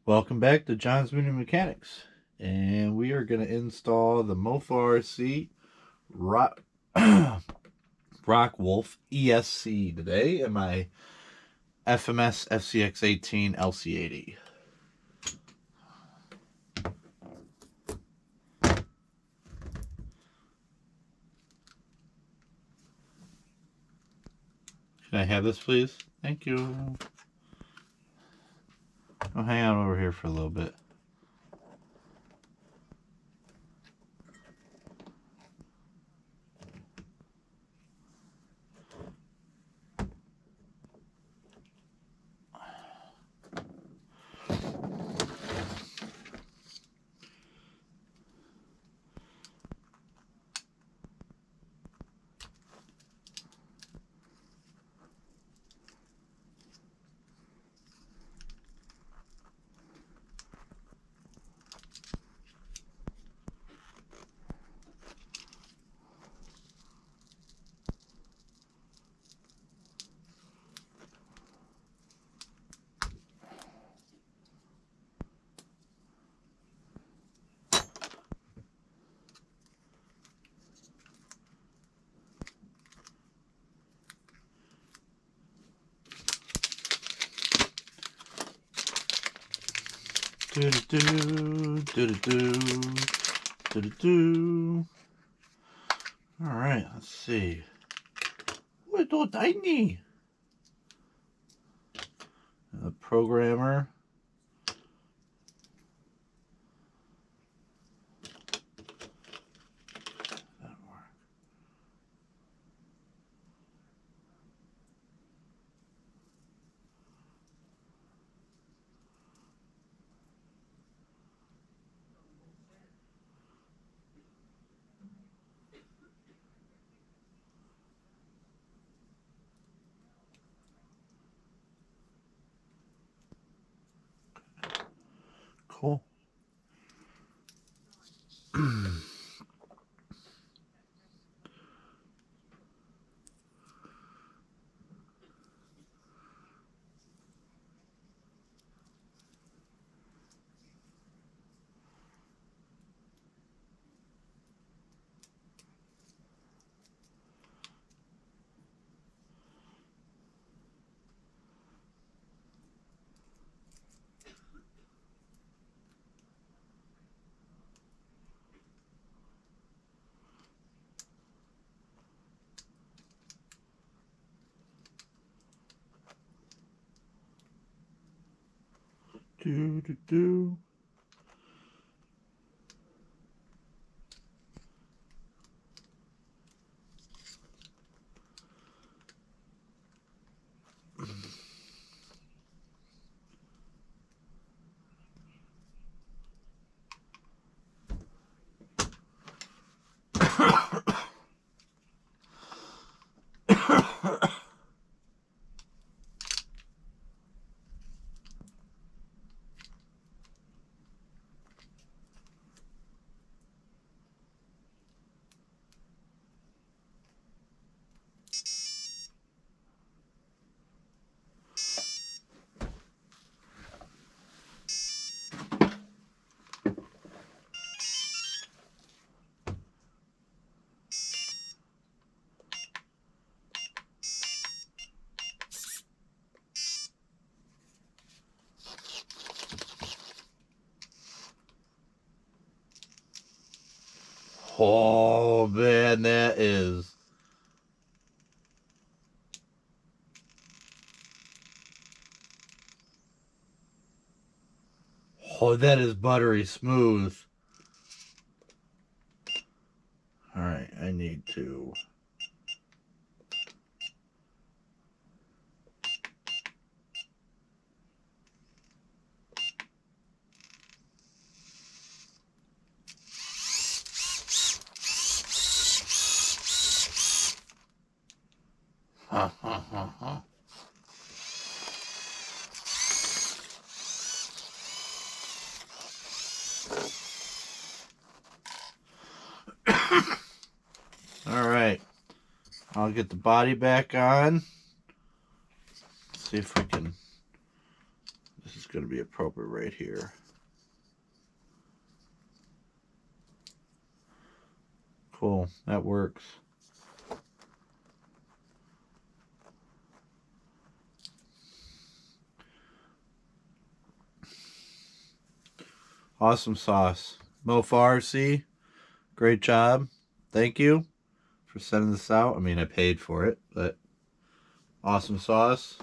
Welcome back to John's Mini Mechanics, and we are going to install the Mofar RC Rock Wolf ESC today in my FMS FCX18 LC80. Can I have this, please? Thank you. I'll hang out over here for a little bit. All right, let's see. What so tiny? The programmer. Cool. Do. Oh man, that is. Oh, that is buttery smooth. Alright, I need to. Ha ha ha ha. Alright, I'll get the body back on. See if we can. This is going to be appropriate right here. Cool, that works. Awesome sauce. MoFarC, great job. Thank you for sending this out. I mean, I paid for it, but awesome sauce.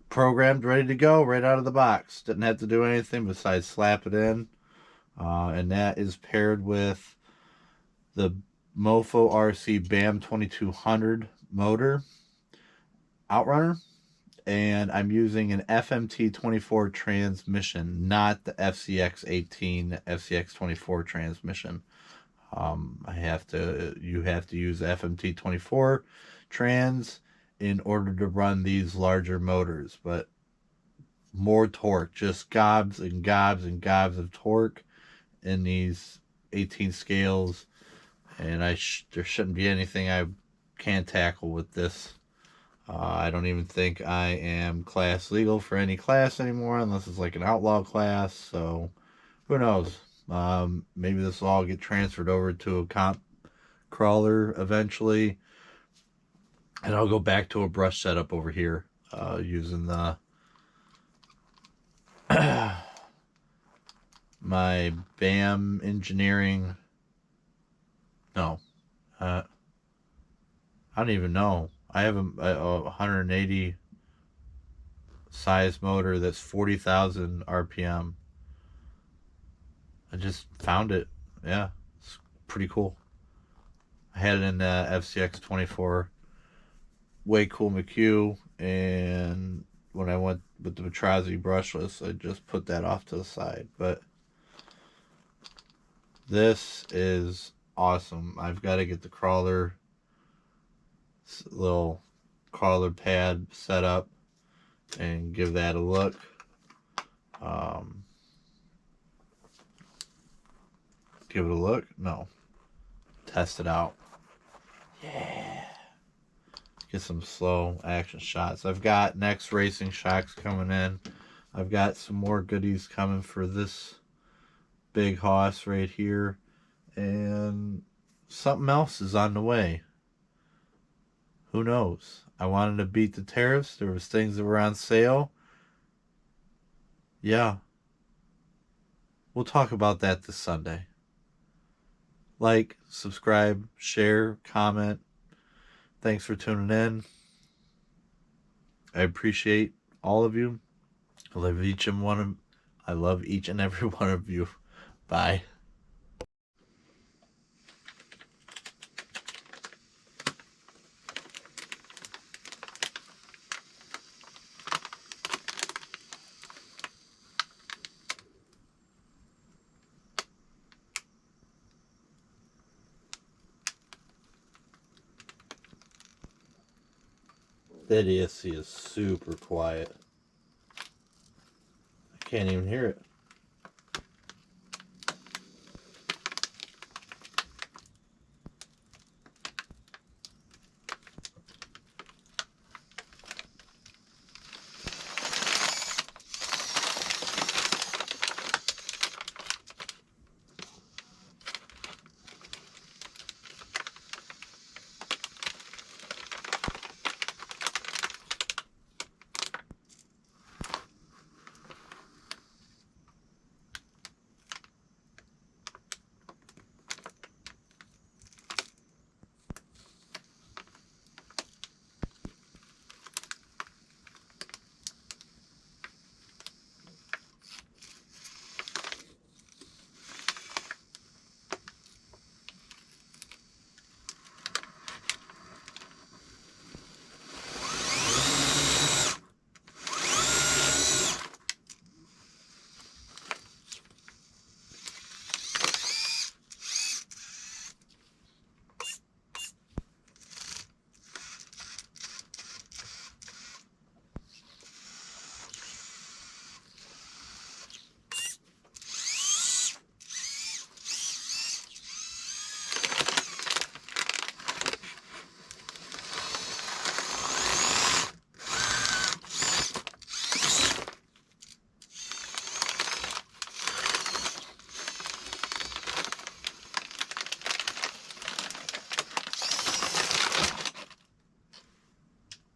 Programmed, ready to go right out of the box. Didn't have to do anything besides slap it in. And that is paired with the MoFarC BAM 2200 motor outrunner. And I'm using an FMT24 transmission, not the FCX18, FCX24 transmission. You have to use FMT24 trans in order to run these larger motors, but more torque, just gobs and gobs and gobs of torque in these 18 scales, and there shouldn't be anything I can't tackle with this. I don't even think I am class legal for any class anymore unless it's like an outlaw class, so who knows. Maybe this will all get transferred over to a comp crawler eventually, and I'll go back to a brush setup over here using the my BAM engineering. No, I don't even know. I have a 180 size motor that's 40,000 RPM. I just found it. Yeah, it's pretty cool. I had it in the FCX24 Way Cool McHugh, and when I went with the Matrazi brushless, I just put that off to the side. But this is awesome. I've got to get the crawler, little crawler pad set up and give that a look. Give it a look? No. Test it out. Yeah. Get some slow action shots. I've got next racing shocks coming in. I've got some more goodies coming for this big hoss right here. And something else is on the way. Who knows? I wanted to beat the tariffs. There was things that were on sale. Yeah. We'll talk about that this Sunday. Like, subscribe, share, comment. Thanks for tuning in. I appreciate all of you. I love each and every one of you. Bye. That ESC is super quiet. I can't even hear it.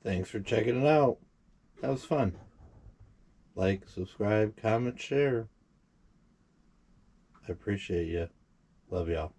Thanks for checking it out. That was fun. Like, subscribe, comment, share. I appreciate you. Love y'all.